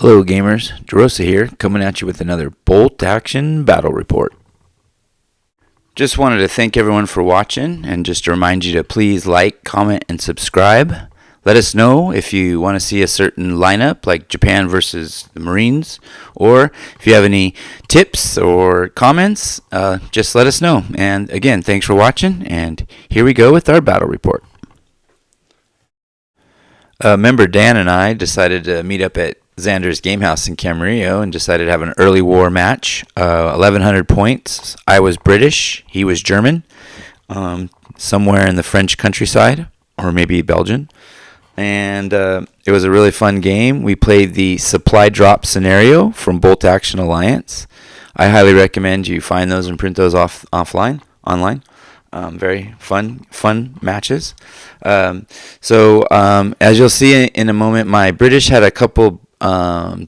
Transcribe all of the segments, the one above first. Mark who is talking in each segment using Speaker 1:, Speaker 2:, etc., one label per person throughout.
Speaker 1: Hello gamers, Jerosa here, coming at you with another Bolt Action Battle Report. Just wanted to thank everyone for watching, and just to remind you to please like, comment, and subscribe. Let us know if you want to see a certain lineup, like Japan versus the Marines, or if you have any tips or comments, just let us know. And again, thanks for watching, and here we go with our battle report. Member Dan and I decided to meet up at Xander's Game House in Camarillo and decided to have an early war match. 1,100 points. I was British. He was German. Somewhere in the French countryside, or maybe Belgian. And it was a really fun game. We played the supply drop scenario from Bolt Action Alliance. I highly recommend you find those and print those online. Very fun matches. As you'll see in a moment, my British had a couple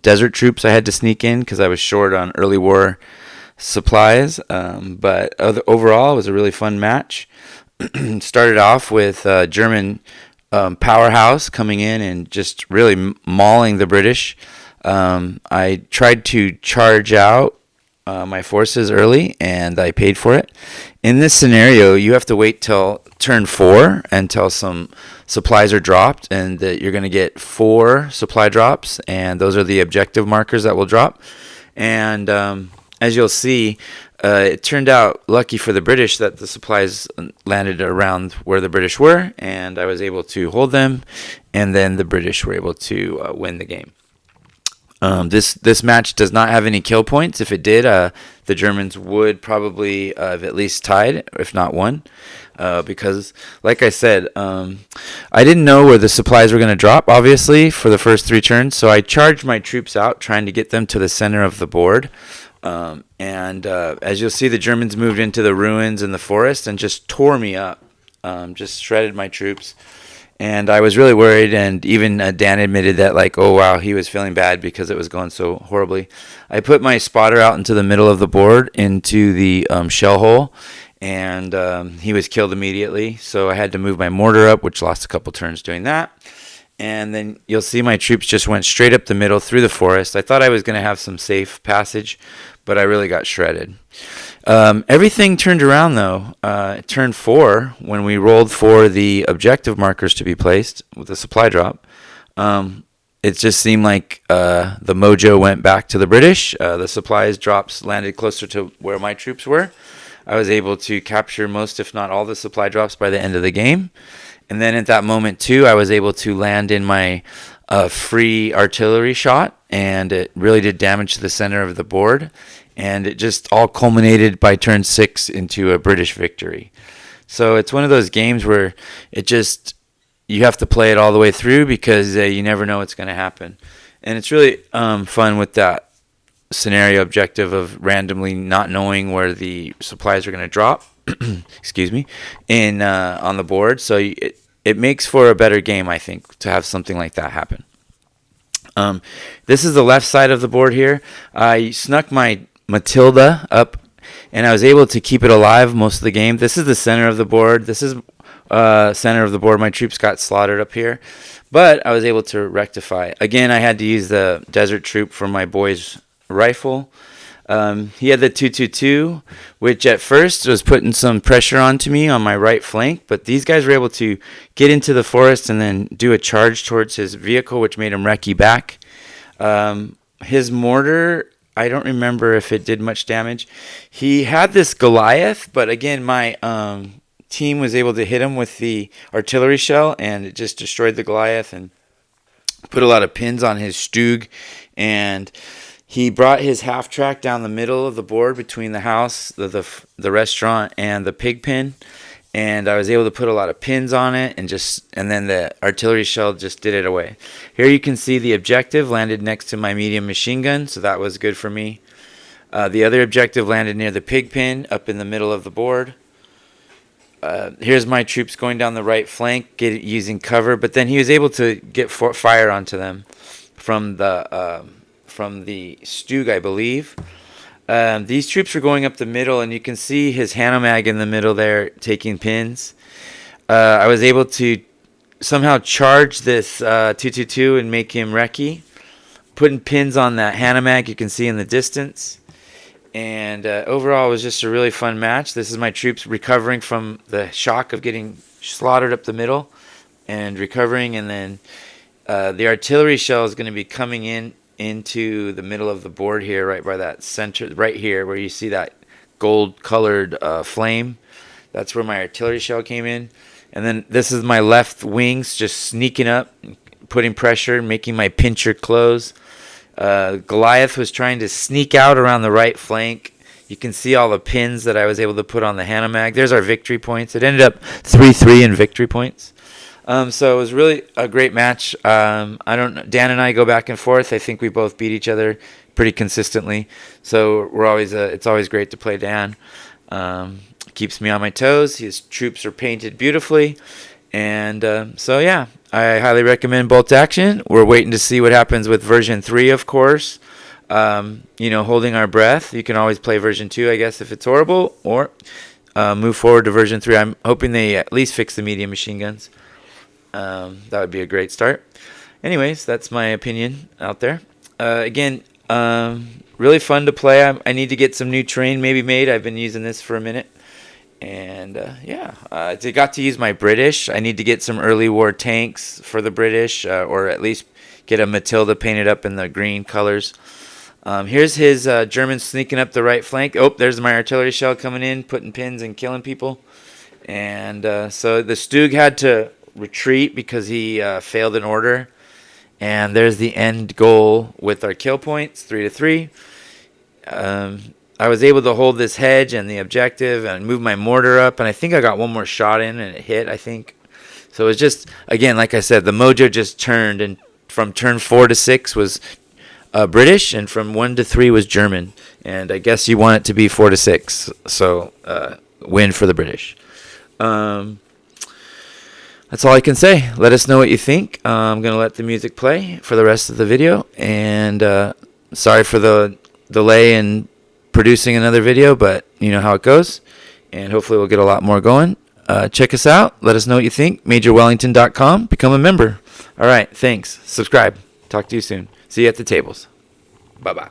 Speaker 1: desert troops I had to sneak in because I was short on early war supplies. But overall, it was a really fun match. Started off with German powerhouse coming in and just really mauling the British. I tried to charge out my forces early, and I paid for it. In this scenario, you have to wait till turn 4 until some supplies are dropped, and you're going to get 4 supply drops, and those are the objective markers that will drop. And as you'll see, it turned out lucky for the British that the supplies landed around where the British were, and I was able to hold them, and then the British were able to win the game. This match does not have any kill points. If it did, the Germans would probably have at least tied, if not won. Because, like I said, I didn't know where the supplies were going to drop, obviously, for the first 3 turns. So I charged my troops out, trying to get them to the center of the board. As you'll see, the Germans moved into the ruins in the forest and just tore me up, just shredded my troops. And I was really worried, and even Dan admitted that, like, oh, wow, he was feeling bad because it was going so horribly. I put my spotter out into the middle of the board into the shell hole, and he was killed immediately. So I had to move my mortar up, which lost a couple turns doing that. And then you'll see my troops just went straight up the middle through the forest. I thought I was going to have some safe passage, but I really got shredded. Everything turned around, though. Turn 4, when we rolled for the objective markers to be placed with the supply drop, it just seemed like the mojo went back to the British. The supplies drops landed closer to where my troops were. I was able to capture most, if not all, the supply drops by the end of the game. And then at that moment, too, I was able to land in my free artillery shot, and it really did damage to the center of the board. And it just all culminated by turn 6 into a British victory. So it's one of those games where you have to play it all the way through because you never know what's going to happen. And it's really fun with that scenario objective of randomly not knowing where the supplies are going to drop. Excuse me, on the board. So it makes for a better game, I think, to have something like that happen. This is the left side of the board here. I snuck my Matilda up, and I was able to keep it alive most of the game. This is the center of the board. This is center of the board. My troops got slaughtered up here, but I was able to rectify. Again, I had to use the desert troop for my boy's rifle. He had the 222, which at first was putting some pressure onto me on my right flank, but these guys were able to get into the forest and then do a charge towards his vehicle, which made him recce back. His mortar, I don't remember if it did much damage. He had this Goliath, but again, my team was able to hit him with the artillery shell, and it just destroyed the Goliath and put a lot of pins on his Stug. And he brought his half track down the middle of the board between the house, the restaurant, and the pig pen. And I was able to put a lot of pins on it, and then the artillery shell just did it away. Here you can see the objective landed next to my medium machine gun, so that was good for me. The other objective landed near the pig pen up in the middle of the board. Here's my troops going down the right flank, using cover, but then he was able to get fire onto them from the Stug, I believe. These troops were going up the middle, and you can see his Hanomag in the middle there taking pins. I was able to somehow charge this 222 and make him recce. putting pins on that Hanamag you can see in the distance. And overall, it was just a really fun match. This is my troops recovering from the shock of getting slaughtered up the middle and recovering. And then the artillery shell is going to be coming into the middle of the board here, right by that center, right here where you see that gold-colored flame. That's where my artillery shell came in. And then this is my left wings just sneaking up, putting pressure, making my pincher close. Goliath was trying to sneak out around the right flank. You can see all the pins that I was able to put on the Hanamag. There's our victory points. It ended up 3-3 in victory points. So it was really a great match. Dan and I go back and forth. I think we both beat each other pretty consistently. So it's always great to play Dan. Keeps me on my toes. His troops are painted beautifully. And so, yeah, I highly recommend Bolt Action. We're waiting to see what happens with version 3, of course. Holding our breath. You can always play version 2, I guess, if it's horrible, or move forward to version 3. I'm hoping they at least fix the medium machine guns. That would be a great start. Anyways, that's my opinion out there. Again, really fun to play. I need to get some new terrain maybe made. I've been using this for a minute. And I got to use my British. I need to get some early war tanks for the British, or at least get a Matilda painted up in the green colors. Here's his Germans sneaking up the right flank. Oh, there's my artillery shell coming in, putting pins and killing people. And so the Stug had to retreat because he failed an order. And there's the end goal with our kill points, 3-3. I was able to hold this hedge and the objective and move my mortar up, and I think I got one more shot in and it hit, I think. So it was just, again, like I said, the mojo just turned, and from turn 4 to 6 was British, and from 1 to 3 was German. And I guess you want it to be 4 to 6, so win for the British. That's all I can say. Let us know what you think. I'm going to let the music play for the rest of the video, and sorry for the delay in producing another video, but you know how it goes, and hopefully we'll get a lot more going. Check us out. Let us know what you think. MajorWellington.com. Become a member. All right. Thanks. Subscribe. Talk to you soon. See you at the tables. Bye-bye.